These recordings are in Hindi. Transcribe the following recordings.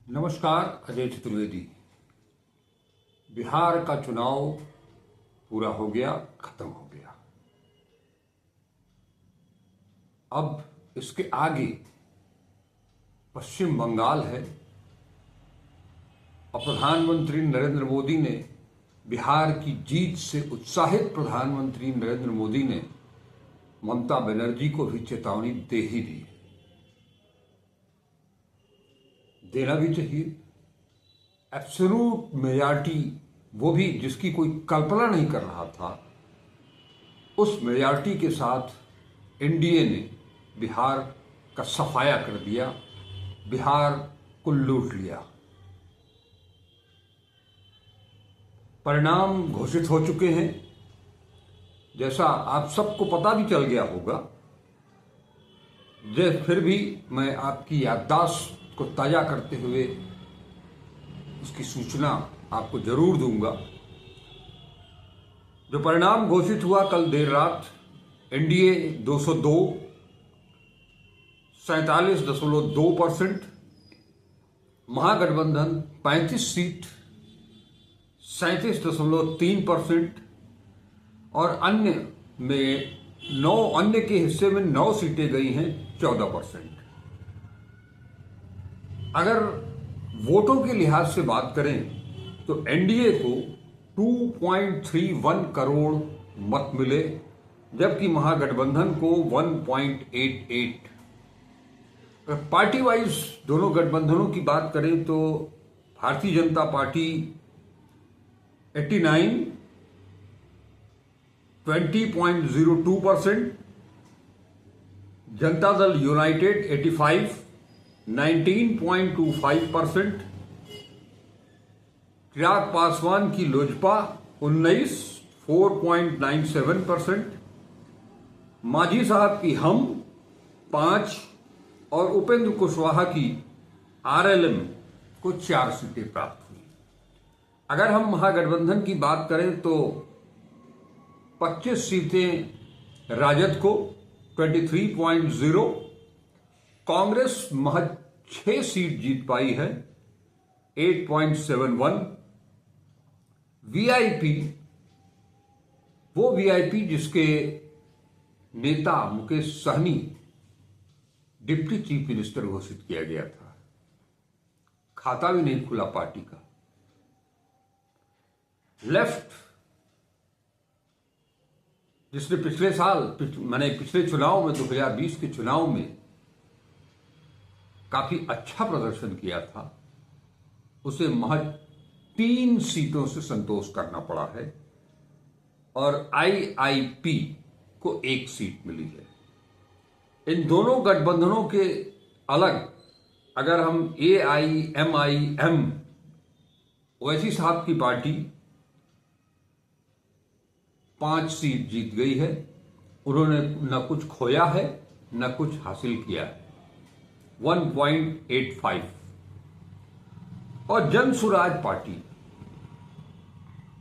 नमस्कार। अजय चतुर्वेदी। बिहार का चुनाव पूरा हो गया, खत्म हो गया। अब इसके आगे पश्चिम बंगाल है और प्रधानमंत्री नरेंद्र मोदी ने बिहार की जीत से उत्साहित प्रधानमंत्री नरेंद्र मोदी ने ममता बनर्जी को भी चेतावनी दे ही दी। देना भी चाहिए। एब्सोल्यूट मेजॉरिटी, वो भी जिसकी कोई कल्पना नहीं कर रहा था, उस मेजॉरिटी के साथ एनडीए ने बिहार का सफाया कर दिया, बिहार को लूट लिया। परिणाम घोषित हो चुके हैं, जैसा आप सबको पता भी चल गया होगा। फिर भी मैं आपकी याददाश्त को ताजा करते हुए उसकी सूचना आपको जरूर दूंगा। जो परिणाम घोषित हुआ कल देर रात, एनडीए 202 47.2%, महागठबंधन 35 सीट 37.3%, और अन्य में 9 अन्य के हिस्से में 9 सीटें गई हैं 14%। अगर वोटों के लिहाज से बात करें तो एनडीए को 2.31 करोड़ मत मिले, जबकि महागठबंधन को 1.88। अगर पार्टी वाइज दोनों गठबंधनों की बात करें तो भारतीय जनता पार्टी 89 20.02%, जनता दल यूनाइटेड 85 19.25%, चिराग पासवान की लोजपा 19 4.97%, मांझी साहब की हम 5 और उपेंद्र कुशवाहा की आरएलएम को 4 सीटें प्राप्त हुई। अगर हम महागठबंधन की बात करें तो 25 सीटें राजद को 23.0, कांग्रेस महज 6 सीट जीत पाई है 8.71। वीआईपी, वो वीआईपी जिसके नेता Mukesh Sahani deputy chief minister घोषित किया गया था, खाता भी नहीं खुला पार्टी का। लेफ्ट, जिसने पिछले चुनाव में 2020 के चुनाव में काफी अच्छा प्रदर्शन किया था, उसे महज 3 सीटों से संतोष करना पड़ा है, और आईआईपी को 1 सीट मिली है। इन दोनों गठबंधनों के अलग अगर हम एआईएमआईएम, ओवैसी साहब की पार्टी 5 सीट जीत गई है। उन्होंने न कुछ खोया है न कुछ हासिल किया है, 1.85। और जन सुराज पार्टी,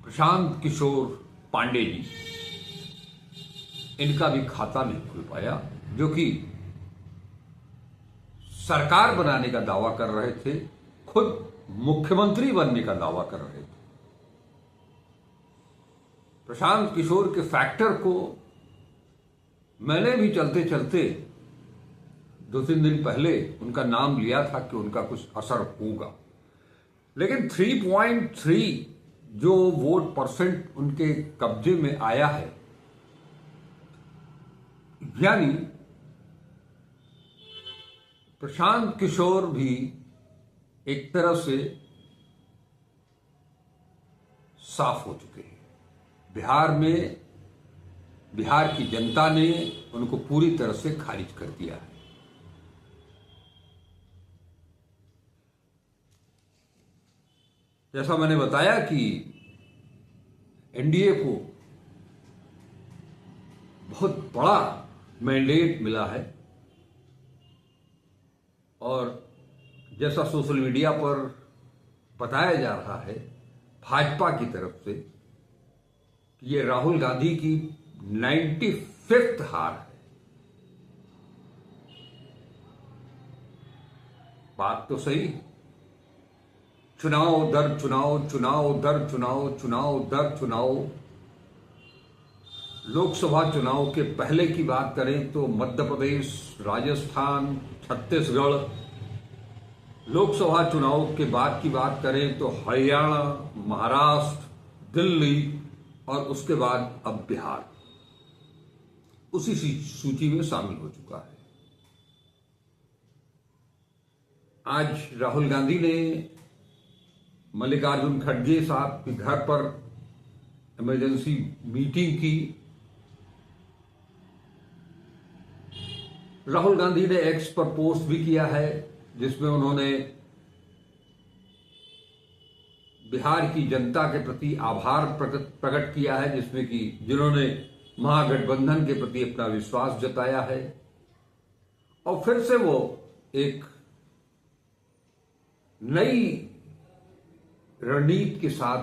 प्रशांत किशोर पांडे जी, इनका भी खाता नहीं खुल पाया, जो कि सरकार बनाने का दावा कर रहे थे, खुद मुख्यमंत्री बनने का दावा कर रहे थे। प्रशांत किशोर के फैक्टर को मैंने भी चलते चलते 2-3 दिन पहले उनका नाम लिया था कि उनका कुछ असर होगा, लेकिन 3.3 जो वोट परसेंट उनके कब्जे में आया है, यानी प्रशांत किशोर भी एक तरह से साफ हो चुके हैं। बिहार की जनता ने उनको पूरी तरह से खारिज कर दिया है। जैसा मैंने बताया कि एनडीए को बहुत बड़ा मैंडेट मिला है, और जैसा सोशल मीडिया पर बताया जा रहा है भाजपा की तरफ से, ये राहुल गांधी की 95th हार है। बात तो सही है, चुनाव दर चुनाव, चुनाव दर चुनाव, चुनाव दर चुनाव। लोकसभा चुनाव के पहले की बात करें तो मध्य प्रदेश, राजस्थान, छत्तीसगढ़। लोकसभा चुनाव के बाद की बात करें तो हरियाणा, महाराष्ट्र, दिल्ली और उसके बाद अब बिहार उसी सूची में शामिल हो चुका है। आज राहुल गांधी ने मल्लिकार्जुन खड़गे साहब के घर पर इमरजेंसी मीटिंग की। राहुल गांधी ने एक्स पर पोस्ट भी किया है जिसमें उन्होंने बिहार की जनता के प्रति आभार प्रकट किया है, जिसमें कि जिन्होंने महागठबंधन के प्रति अपना विश्वास जताया है। और फिर से वो एक नई रणनीति के साथ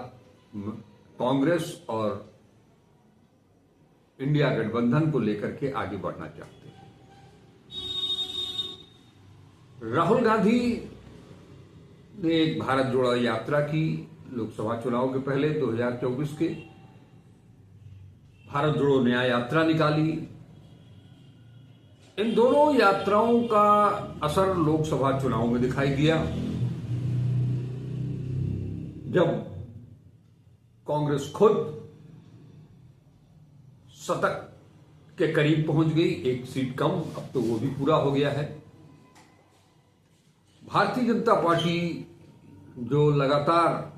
कांग्रेस और इंडिया गठबंधन को लेकर के आगे बढ़ना चाहते हैं। राहुल गांधी ने एक भारत जोड़ो यात्रा की लोकसभा चुनाव के पहले 2024 के। भारत जोड़ो न्याय यात्रा निकाली। इन दोनों यात्राओं का असर लोकसभा चुनाव में दिखाई दिया, जब कांग्रेस खुद शतक के करीब पहुंच गई, एक सीट कम, अब तो वो भी पूरा हो गया है। भारतीय जनता पार्टी जो लगातार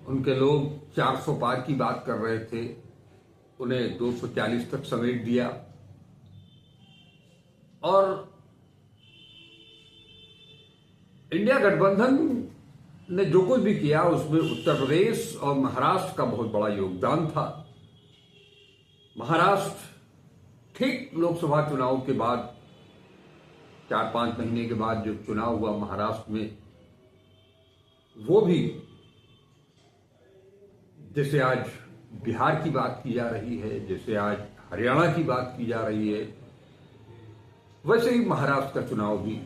उनके लोग 400 पार की बात कर रहे थे, उन्हें 240 तक समेट दिया। और इंडिया गठबंधन ने जो कुछ भी किया उसमें उत्तर प्रदेश और महाराष्ट्र का बहुत बड़ा योगदान था। महाराष्ट्र ठीक लोकसभा चुनाव के बाद 4-5 महीने के बाद जो चुनाव हुआ महाराष्ट्र में, वो भी जैसे आज बिहार की बात की जा रही है, जैसे आज हरियाणा की बात की जा रही है, वैसे ही महाराष्ट्र का चुनाव भी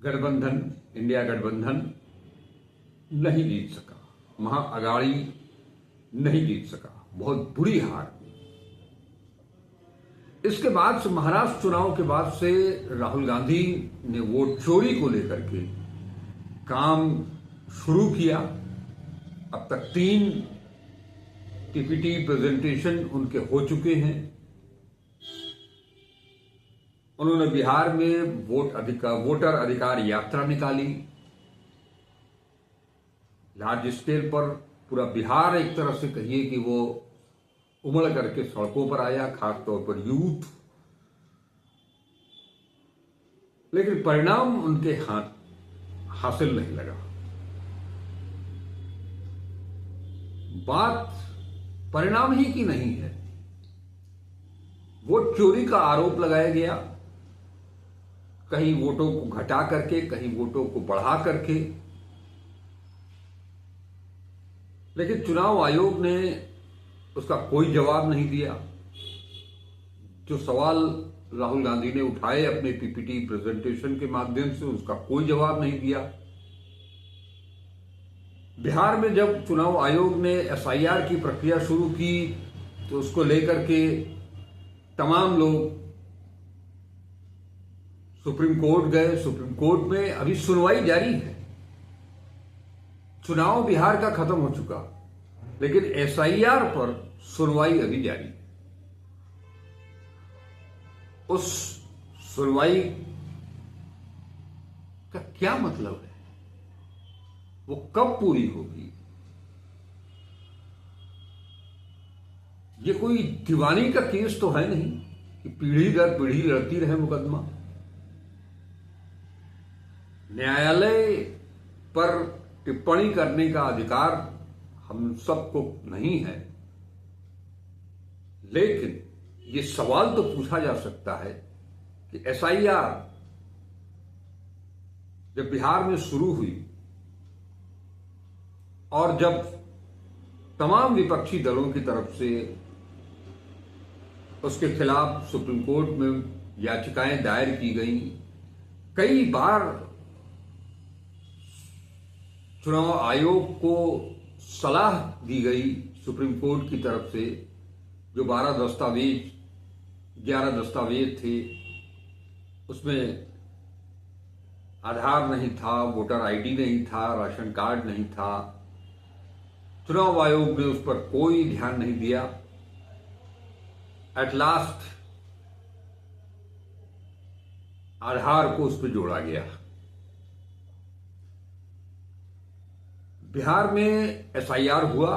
गठबंधन, इंडिया गठबंधन नहीं जीत सका, महाअघाड़ी नहीं जीत सका, बहुत बुरी हार। इसके बाद से महाराष्ट्र चुनाव के बाद से राहुल गांधी ने वोट चोरी को लेकर के काम शुरू किया। अब तक 3 टीपीटी प्रेजेंटेशन उनके हो चुके हैं। उन्होंने बिहार में वोटर अधिकार यात्रा निकाली। लार्ज स्केल पर पूरा बिहार एक तरह से कहिए कि वो उमड़ करके सड़कों पर आया, खासतौर पर यूथ। लेकिन परिणाम उनके हासिल नहीं लगा। बात परिणाम ही की नहीं है, वोट चोरी का आरोप लगाया गया, कहीं वोटों को घटा करके, कहीं वोटों को बढ़ा करके। लेकिन चुनाव आयोग ने उसका कोई जवाब नहीं दिया। जो सवाल राहुल गांधी ने उठाए अपने पीपीटी प्रेजेंटेशन के माध्यम से, उसका कोई जवाब नहीं दिया। बिहार में जब चुनाव आयोग ने एसआईआर की प्रक्रिया शुरू की तो उसको लेकर के तमाम लोग सुप्रीम कोर्ट गए। सुप्रीम कोर्ट में अभी सुनवाई जारी है। चुनाव बिहार का खत्म हो चुका, लेकिन एसआईआर पर सुनवाई अभी जारी है। उस सुनवाई का क्या मतलब है, वो कब पूरी होगी? ये कोई दीवानी का केस तो है नहीं कि पीढ़ी दर पीढ़ी लड़ती रहे मुकदमा। न्यायालय पर टिप्पणी करने का अधिकार हम सबको नहीं है, लेकिन ये सवाल तो पूछा जा सकता है कि एसआईआर जब बिहार में शुरू हुई और जब तमाम विपक्षी दलों की तरफ से उसके खिलाफ सुप्रीम कोर्ट में याचिकाएं दायर की गई, कई बार चुनाव आयोग को सलाह दी गई सुप्रीम कोर्ट की तरफ से, जो 11 दस्तावेज थे उसमें आधार नहीं था, वोटर आईडी नहीं था, राशन कार्ड नहीं था। चुनाव आयोग ने उस पर कोई ध्यान नहीं दिया। एट लास्ट आधार को उस पर जोड़ा गया। बिहार में एसआईआर हुआ,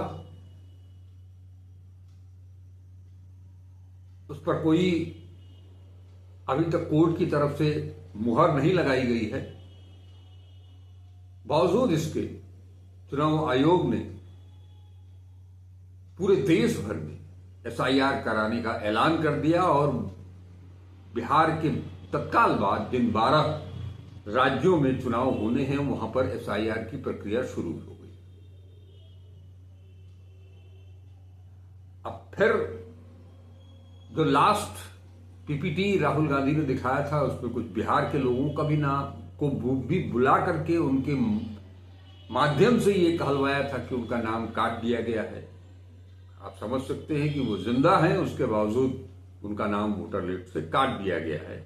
उस पर कोई अभी तक कोर्ट की तरफ से मुहर नहीं लगाई गई है। बावजूद इसके चुनाव आयोग ने पूरे देश भर में एसआईआर कराने का ऐलान कर दिया और बिहार के तत्काल बाद जिन 12 राज्यों में चुनाव होने हैं वहां पर एसआईआर की प्रक्रिया शुरू हो गई। अब फिर जो लास्ट पीपीटी राहुल गांधी ने दिखाया था उसमें कुछ बिहार के लोगों का भी नाम को भी बुला करके उनके माध्यम से ये कहलवाया था कि उनका नाम काट दिया गया है। आप समझ सकते हैं कि वो जिंदा हैं, उसके बावजूद उनका नाम वोटर लिस्ट से काट दिया गया है।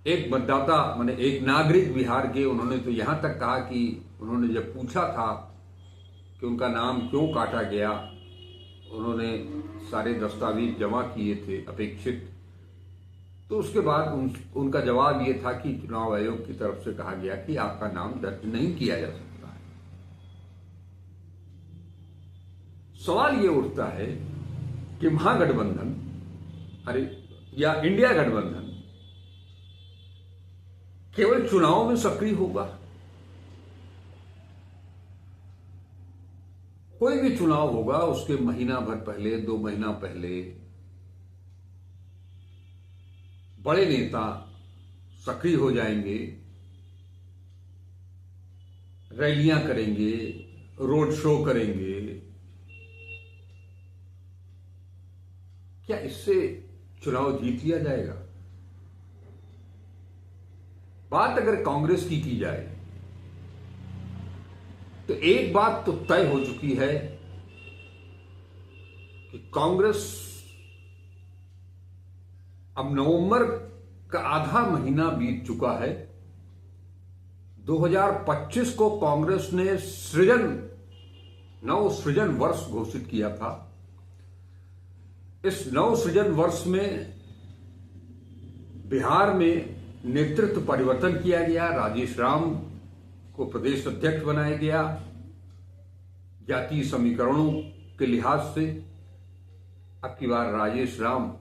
एक मतदाता माने एक नागरिक बिहार के, उन्होंने तो यहां तक कहा कि उन्होंने जब पूछा था कि उनका नाम क्यों काटा गया, उन्होंने सारे दस्तावेज जमा किए थे अपेक्षित, तो उसके बाद उनका जवाब ये था कि चुनाव आयोग की तरफ से कहा गया कि आपका नाम दर्ज नहीं किया जा सकता है। सवाल ये उठता है कि महागठबंधन या इंडिया गठबंधन केवल चुनाव में सक्रिय होगा? कोई भी चुनाव होगा उसके महीना भर पहले, 2 महीना पहले बड़े नेता सक्रिय हो जाएंगे, रैलियां करेंगे, रोड शो करेंगे। क्या इससे चुनाव जीत लिया जाएगा? बात अगर कांग्रेस की जाए तो एक बात तो तय हो चुकी है कि कांग्रेस अब नवंबर का आधा महीना बीत चुका है। 2025 को कांग्रेस ने नव सृजन वर्ष घोषित किया था। इस नव सृजन वर्ष में बिहार में नेतृत्व परिवर्तन किया गया। राजेश राम को प्रदेश अध्यक्ष बनाया गया। जातीय समीकरणों के लिहाज से अब की बार राजेश राम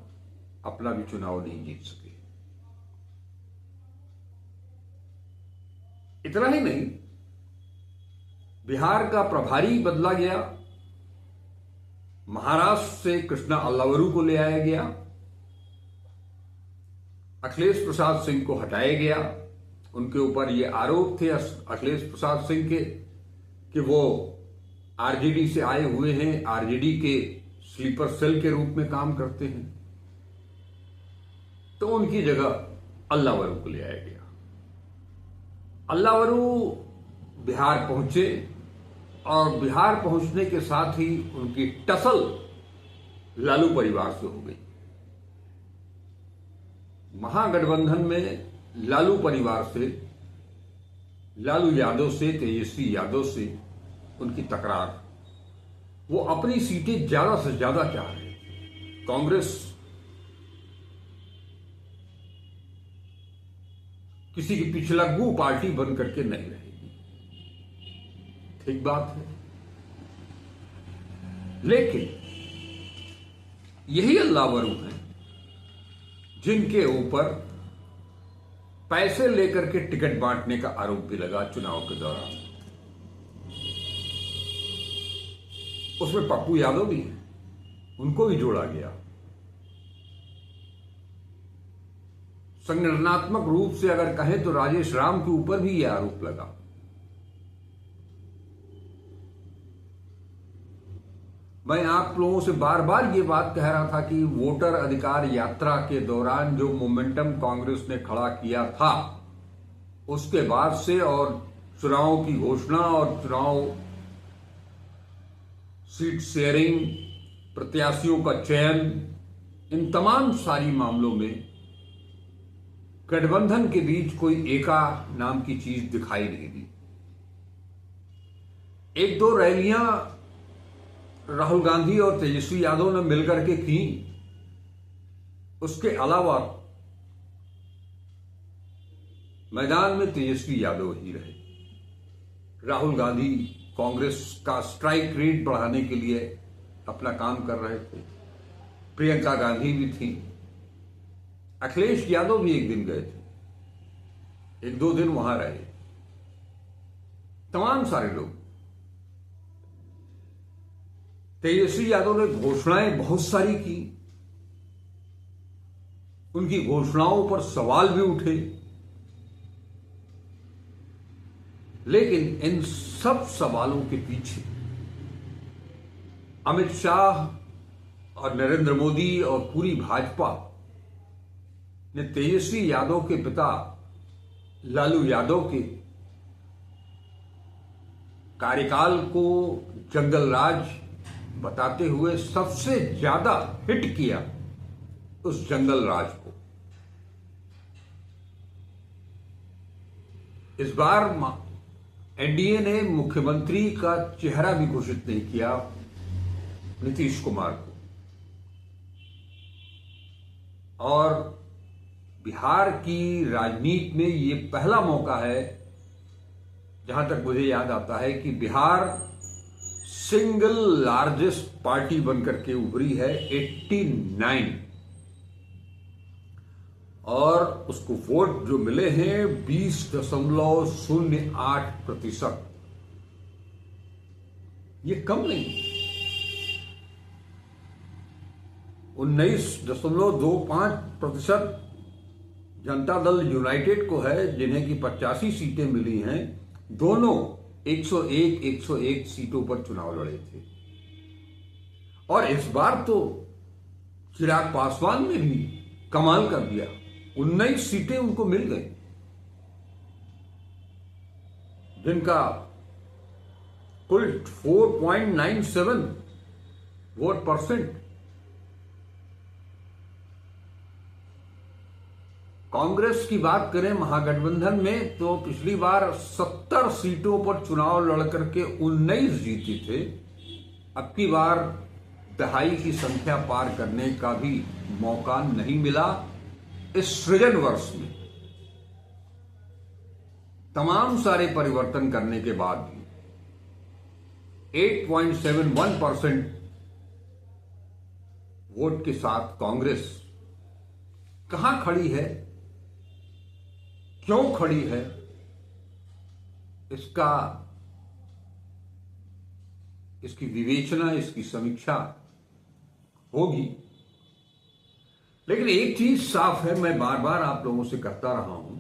अपना भी चुनाव नहीं जीत सके। इतना ही नहीं, बिहार का प्रभारी बदला गया। महाराष्ट्र से कृष्णा अल्लावरू को ले आया गया। अखिलेश प्रसाद सिंह को हटाया गया। उनके ऊपर ये आरोप थे अखिलेश प्रसाद सिंह के कि वो आरजेडी से आए हुए हैं, आरजेडी के स्लीपर सेल के रूप में काम करते हैं। तो उनकी जगह अल्लावरू को ले आया गया। अल्लावरू बिहार पहुंचे और बिहार पहुंचने के साथ ही उनकी टसल लालू परिवार से हो गई। महागठबंधन में लालू परिवार से, लालू यादव से, तेजस्वी यादव से उनकी तकरार। वो अपनी सीटें ज्यादा से ज्यादा चाह रहे थे। कांग्रेस किसी की पिछलग्गू पार्टी बन करके नहीं रहेगी, ठीक बात है। लेकिन यही अल्लावरू हैं जिनके ऊपर पैसे लेकर के टिकट बांटने का आरोप भी लगा चुनाव के दौरान। उसमें पप्पू यादव भी हैं, उनको भी जोड़ा गया। संगठनात्मक रूप से अगर कहें तो राजेश राम के ऊपर भी यह आरोप लगा। मैं आप लोगों से बार बार ये बात कह रहा था कि वोटर अधिकार यात्रा के दौरान जो मोमेंटम कांग्रेस ने खड़ा किया था, उसके बाद से और चुनाव की घोषणा और चुनाव सीट शेयरिंग, प्रत्याशियों का चयन, इन तमाम सारी मामलों में गठबंधन के बीच कोई एका नाम की चीज दिखाई नहीं दी। एक दो रैलियां राहुल गांधी और तेजस्वी यादव ने मिलकर के की, उसके अलावा मैदान में तेजस्वी यादव ही रहे। राहुल गांधी कांग्रेस का स्ट्राइक रेट बढ़ाने के लिए अपना काम कर रहे थे, प्रियंका गांधी भी थी, अखिलेश यादव भी एक दिन गए थे, एक दो दिन वहां रहे, तमाम सारे लोग। तेजस्वी यादव ने घोषणाएं बहुत सारी की, उनकी घोषणाओं पर सवाल भी उठे, लेकिन इन सब सवालों के पीछे अमित शाह और नरेंद्र मोदी और पूरी भाजपा ने तेजस्वी यादव के पिता लालू यादव के कार्यकाल को जंगल राज बताते हुए सबसे ज्यादा हिट किया उस जंगल राज को। इस बार एनडीए ने मुख्यमंत्री का चेहरा भी घोषित नहीं किया, नीतीश कुमार को। और बिहार की राजनीति में ये पहला मौका है, जहां तक मुझे याद आता है, कि बिहार सिंगल लार्जेस्ट पार्टी बनकर के उभरी है 89, और उसको वोट जो मिले हैं 20.08%। ये कम नहीं, 19.25% जनता दल यूनाइटेड को है, जिन्हें की 85 सीटें मिली हैं। दोनों 101 सीटों पर चुनाव लड़े थे, और इस बार तो चिराग पासवान ने भी कमाल कर दिया, 19 सीटें उनको मिल गई, जिनका कुल 4.97 वोट परसेंट। कांग्रेस की बात करें महागठबंधन में, तो पिछली बार 70 सीटों पर चुनाव लड़कर के 19 जीती थे। अब की बार दहाई की संख्या पार करने का भी मौका नहीं मिला। इस सृजन वर्ष में तमाम सारे परिवर्तन करने के बाद भी 8.71% वोट के साथ कांग्रेस कहां खड़ी है, क्यों खड़ी है, इसकी विवेचना, इसकी समीक्षा होगी। लेकिन एक चीज साफ है, मैं बार बार आप लोगों से कहता रहा हूं,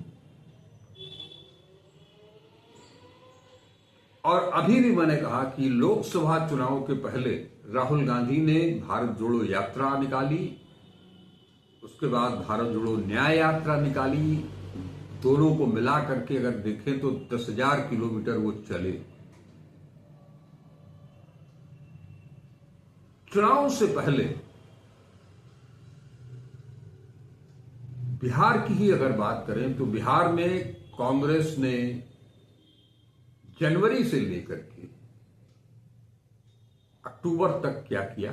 और अभी भी मैंने कहा कि लोकसभा चुनाव के पहले राहुल गांधी ने भारत जोड़ो यात्रा निकाली, उसके बाद भारत जोड़ो न्याय यात्रा निकाली। दोनों को मिला करके अगर देखें तो 10,000 किलोमीटर वो चले। चुनाव से पहले बिहार की ही अगर बात करें तो बिहार में कांग्रेस ने जनवरी से लेकर के अक्टूबर तक क्या किया,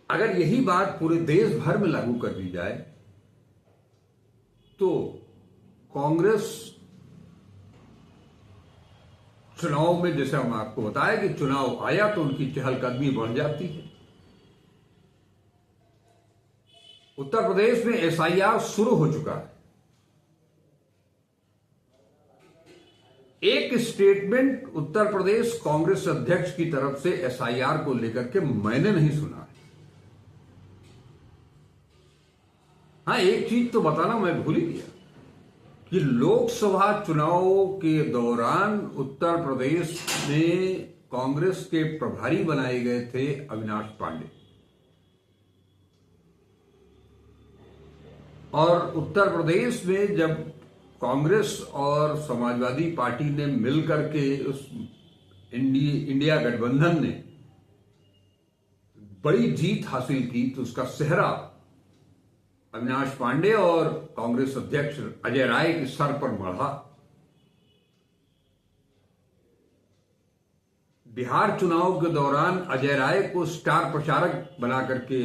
अगर यही बात पूरे देश भर में लागू कर दी जाए तो कांग्रेस चुनाव में, जैसे हम आपको बताया कि चुनाव आया तो उनकी चहलकदमी बढ़ जाती है। उत्तर प्रदेश में एसआईआर शुरू हो चुका है। एक स्टेटमेंट उत्तर प्रदेश कांग्रेस अध्यक्ष की तरफ से एसआईआर को लेकर के मैंने नहीं सुना है। हाँ, एक चीज तो बताना मैं भूल ही गया कि लोकसभा चुनाव के दौरान उत्तर प्रदेश में कांग्रेस के प्रभारी बनाए गए थे अविनाश पांडे। और उत्तर प्रदेश में जब कांग्रेस और समाजवादी पार्टी ने मिलकर के उस इंडिया गठबंधन ने बड़ी जीत हासिल की, तो उसका सेहरा अविनाश पांडे और कांग्रेस अध्यक्ष अजय राय के सर पर मढ़ा। बिहार चुनाव के दौरान अजय राय को स्टार प्रचारक बना करके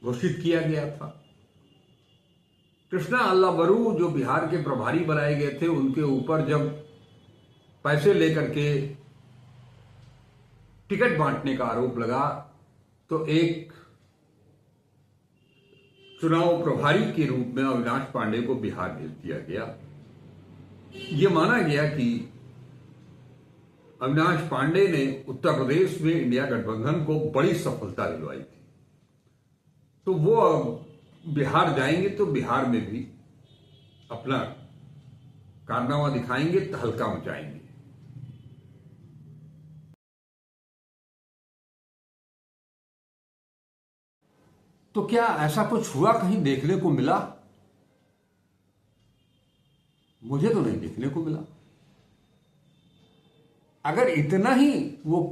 घोषित किया गया था। कृष्णा अल्लाबरू जो बिहार के प्रभारी बनाए गए थे, उनके ऊपर जब पैसे लेकर के टिकट बांटने का आरोप लगा, तो एक चुनाव प्रभारी के रूप में अविनाश पांडे को बिहार भेज दिया गया। यह माना गया कि अविनाश पांडे ने उत्तर प्रदेश में इंडिया गठबंधन को बड़ी सफलता दिलवाई थी, तो वो बिहार जाएंगे तो बिहार में भी अपना कारनामा दिखाएंगे, तहलका मचाएंगे। तो क्या ऐसा कुछ हुआ, कहीं देखने को मिला? मुझे तो नहीं देखने को मिला। अगर इतना ही वो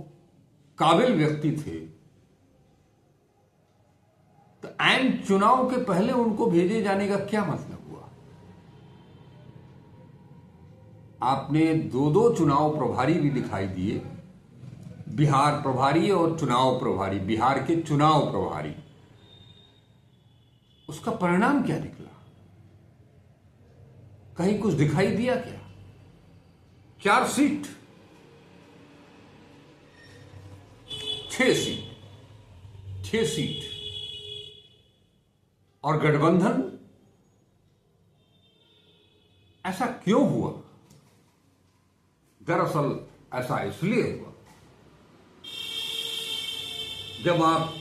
काबिल व्यक्ति थे तो ऐन चुनाव के पहले उनको भेजे जाने का क्या मतलब हुआ? आपने दो दो चुनाव प्रभारी भी दिखाई दिए, बिहार प्रभारी और चुनाव प्रभारी, बिहार के चुनाव प्रभारी। उसका परिणाम क्या निकला? कहीं कुछ दिखाई दिया क्या? 4 सीट, 6 सीट और गठबंधन। ऐसा क्यों हुआ? दरअसल ऐसा इसलिए हुआ, जब आप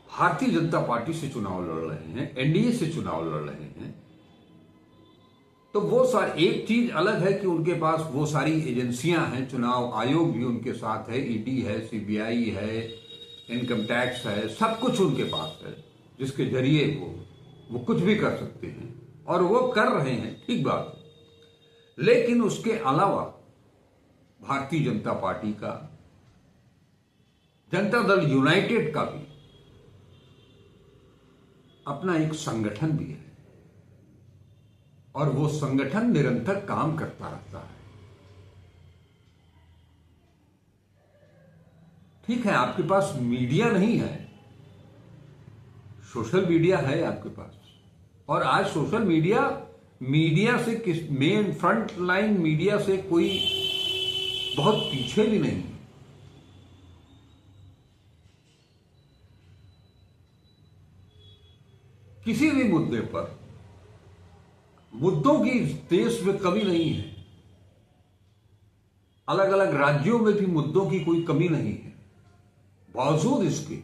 भारतीय जनता पार्टी से चुनाव लड़ रहे हैं, एनडीए से चुनाव लड़ रहे हैं, तो वो सारी, एक चीज अलग है कि उनके पास वो सारी एजेंसियां हैं, चुनाव आयोग भी उनके साथ है, ईडी है, सीबीआई है, इनकम टैक्स है, सब कुछ उनके पास है, जिसके जरिए वो कुछ भी कर सकते हैं, और वो कर रहे हैं, ठीक बात है। लेकिन उसके अलावा भारतीय जनता पार्टी का, जनता दल यूनाइटेड का भी अपना एक संगठन भी है, और वो संगठन निरंतर काम करता रहता है। ठीक है, आपके पास मीडिया नहीं है, सोशल मीडिया है आपके पास, और आज सोशल मीडिया से किस मेन फ्रंट लाइन मीडिया से कोई बहुत पीछे भी नहीं है। किसी भी मुद्दे पर, मुद्दों की देश में कमी नहीं है, अलग अलग राज्यों में भी मुद्दों की कोई कमी नहीं है। बावजूद इसके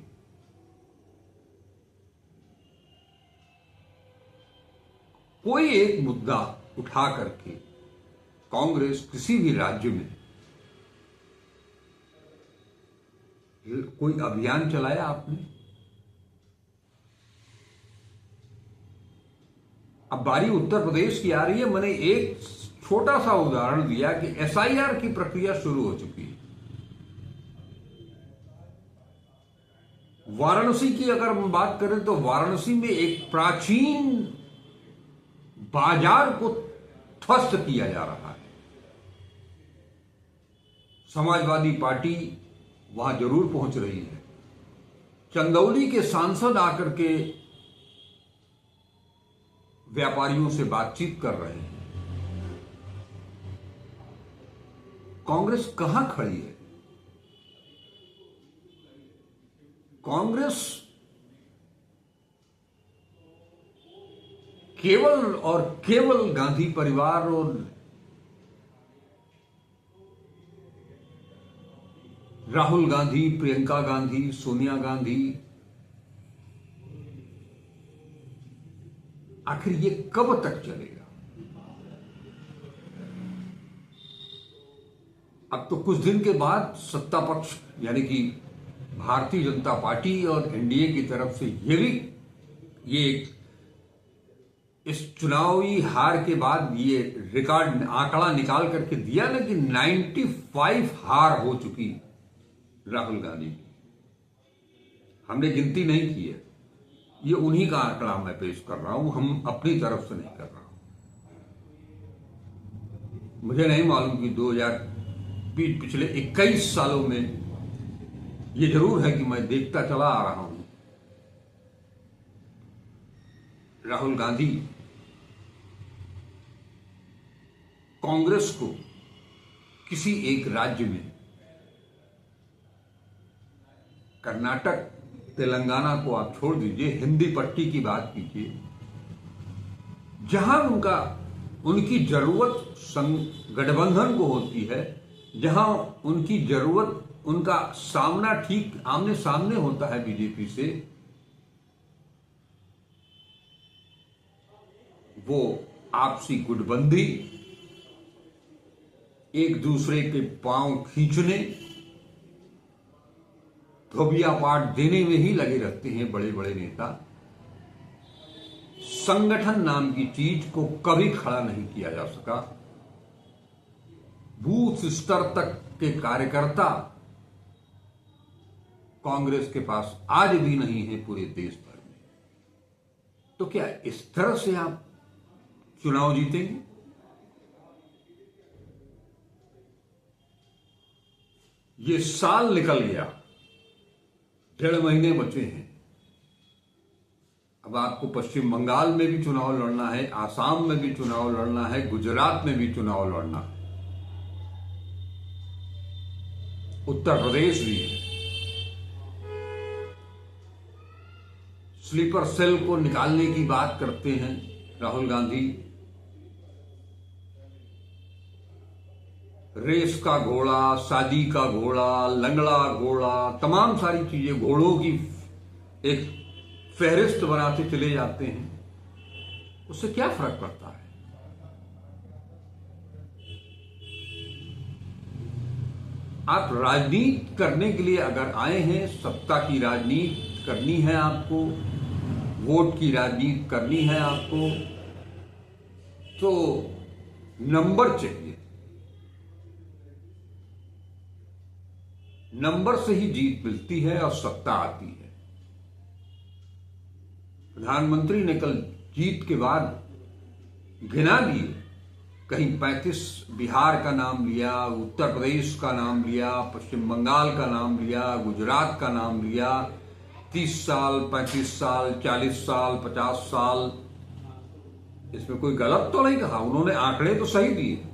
कोई एक मुद्दा उठा करके कांग्रेस किसी भी राज्य में कोई अभियान चलाया आपने? अब बारी उत्तर प्रदेश की आ रही है। मैंने एक छोटा सा उदाहरण दिया कि एसआईआर की प्रक्रिया शुरू हो चुकी है। वाराणसी की अगर हम बात करें तो वाराणसी में एक प्राचीन बाजार को ध्वस्त किया जा रहा है। समाजवादी पार्टी वहां जरूर पहुंच रही है। चंदौली के सांसद आकर के व्यापारियों से बातचीत कर रहे हैं। कांग्रेस कहां खड़ी है? कांग्रेस केवल और केवल गांधी परिवार और राहुल गांधी, प्रियंका गांधी, सोनिया गांधी, आखिर ये कब तक चलेगा? अब तो कुछ दिन के बाद सत्ता पक्ष यानी कि भारतीय जनता पार्टी और एनडीए की तरफ से ये एक इस चुनावी हार के बाद ये रिकॉर्ड आंकड़ा निकाल करके दिया ना कि 95 हार हो चुकी राहुल गांधी की। हमने गिनती नहीं की है, ये उन्हीं का आंकड़ा मैं पेश कर रहा हूं, हम अपनी तरफ से नहीं कर रहा हूं। मुझे नहीं मालूम कि 2000 पिछले 21 सालों में, ये जरूर है कि मैं देखता चला आ रहा हूं, राहुल गांधी कांग्रेस को किसी एक राज्य में, कर्नाटक तेलंगाना को आप छोड़ दीजिए, हिंदी पट्टी की बात कीजिए, जहां उनकी जरूरत गठबंधन को होती है, जहां उनकी जरूरत, उनका सामना ठीक आमने सामने होता है बीजेपी से, वो आपसी गुटबंदी, एक दूसरे के पांव खींचने, धोबिया पाठ देने में ही लगे रहते हैं बड़े बड़े नेता। संगठन नाम की चीज को कभी खड़ा नहीं किया जा सका। बूथ स्तर तक के कार्यकर्ता कांग्रेस के पास आज भी नहीं है पूरे देश भर में। तो क्या इस तरह से आप चुनाव जीतेंगे? ये साल निकल गया, 1.5 महीने बचे हैं। अब आपको पश्चिम बंगाल में भी चुनाव लड़ना है, आसाम में भी चुनाव लड़ना है, गुजरात में भी चुनाव लड़ना है, उत्तर प्रदेश भी है। स्लीपर सेल को निकालने की बात करते हैं राहुल गांधी। रेस का घोड़ा, शादी का घोड़ा, लंगड़ा घोड़ा, तमाम सारी चीजें, घोड़ों की एक फहरिस्त बनाते चले जाते हैं। उससे क्या फर्क पड़ता है? आप राजनीति करने के लिए अगर आए हैं, सत्ता की राजनीति करनी है आपको, वोट की राजनीति करनी है आपको, तो नंबर चाहिए। नंबर से ही जीत मिलती है और सत्ता आती है। प्रधानमंत्री ने कल जीत के बाद गिना दिए, कहीं 35 बिहार का नाम लिया, उत्तर प्रदेश का नाम लिया, पश्चिम बंगाल का नाम लिया, गुजरात का नाम लिया, 30 साल, 35 साल, 40 साल, 50 साल। इसमें कोई गलत तो नहीं कहा, उन्होंने आंकड़े तो सही दिए।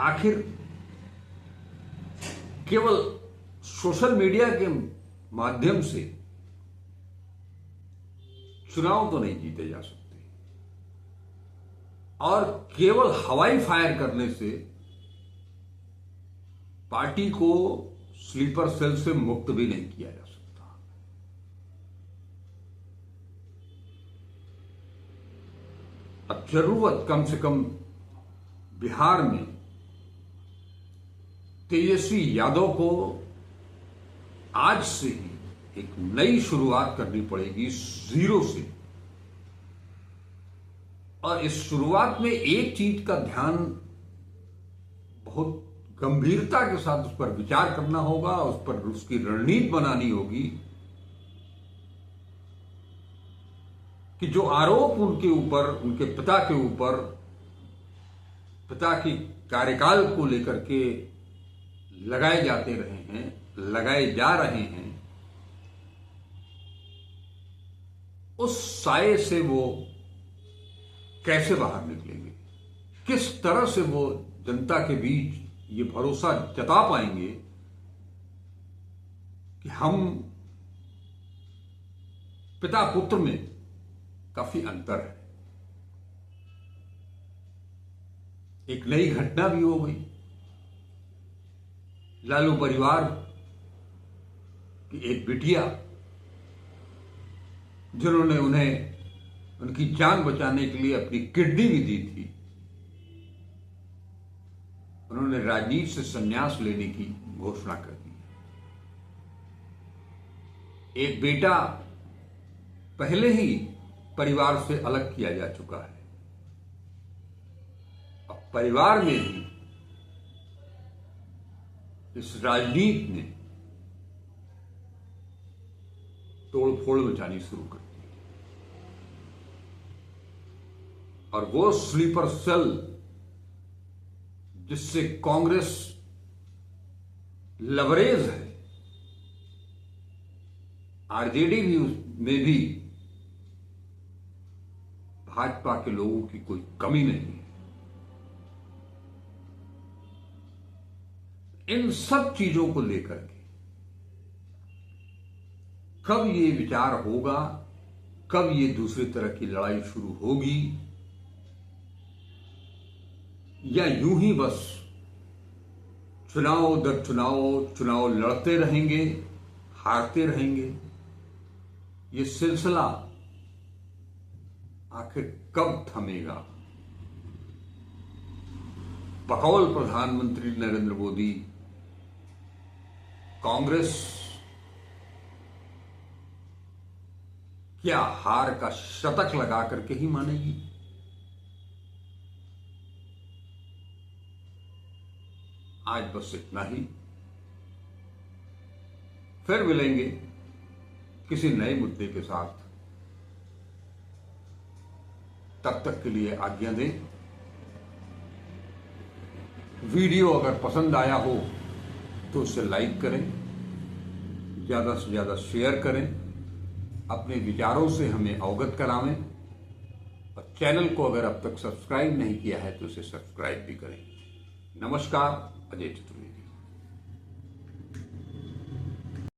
आखिर केवल सोशल मीडिया के माध्यम से चुनाव तो नहीं जीते जा सकते, और केवल हवाई फायर करने से पार्टी को स्लीपर सेल से मुक्त भी नहीं किया जा सकता। अब जरूरत कम से कम बिहार में तेजस्वी यादव को आज से ही एक नई शुरुआत करनी पड़ेगी, जीरो से। और इस शुरुआत में एक चीज का ध्यान, बहुत गंभीरता के साथ उस पर विचार करना होगा, उस पर उसकी रणनीति बनानी होगी कि जो आरोप उनके ऊपर, उनके पिता के ऊपर, पिता की कार्यकाल को लेकर के लगाए जाते रहे हैं, लगाए जा रहे हैं, उस साए से वो कैसे बाहर निकलेंगे, किस तरह से वो जनता के बीच ये भरोसा जता पाएंगे कि हम पिता पुत्र में काफी अंतर है। एक नई घटना भी हो गई, लालू परिवार की एक बिटिया, जिन्होंने उन्हें उनकी जान बचाने के लिए अपनी किडनी भी दी थी, उन्होंने राजनीति से संन्यास लेने की घोषणा कर दी। एक बेटा पहले ही परिवार से अलग किया जा चुका है। अब परिवार में भी इस राजनीति ने तोड़फोड़ मचानी शुरू कर दी और वो स्लीपर सेल जिससे कांग्रेस लवरेज है, आरजेडी भी में भी भाजपा के लोगों की कोई कमी नहीं है। इन सब चीजों को लेकर के कब ये विचार होगा, कब ये दूसरी तरह की लड़ाई शुरू होगी, या यूं ही बस चुनाव दर चुनाव लड़ते रहेंगे, हारते रहेंगे, ये सिलसिला आखिर कब थमेगा। बकौल प्रधानमंत्री नरेंद्र मोदी कांग्रेस क्या हार का शतक लगा करके ही मानेगी? आज बस इतना ही। फिर मिलेंगे किसी नए मुद्दे के साथ। तब तक के लिए आज्ञा दें। वीडियो अगर पसंद आया हो तो उसे लाइक करें, ज्यादा से ज्यादा शेयर करें, अपने विचारों से हमें अवगत करावें और चैनल को अगर अब तक सब्सक्राइब नहीं किया है तो उसे सब्सक्राइब भी करें। नमस्कार, अजय चतुर्वेदी।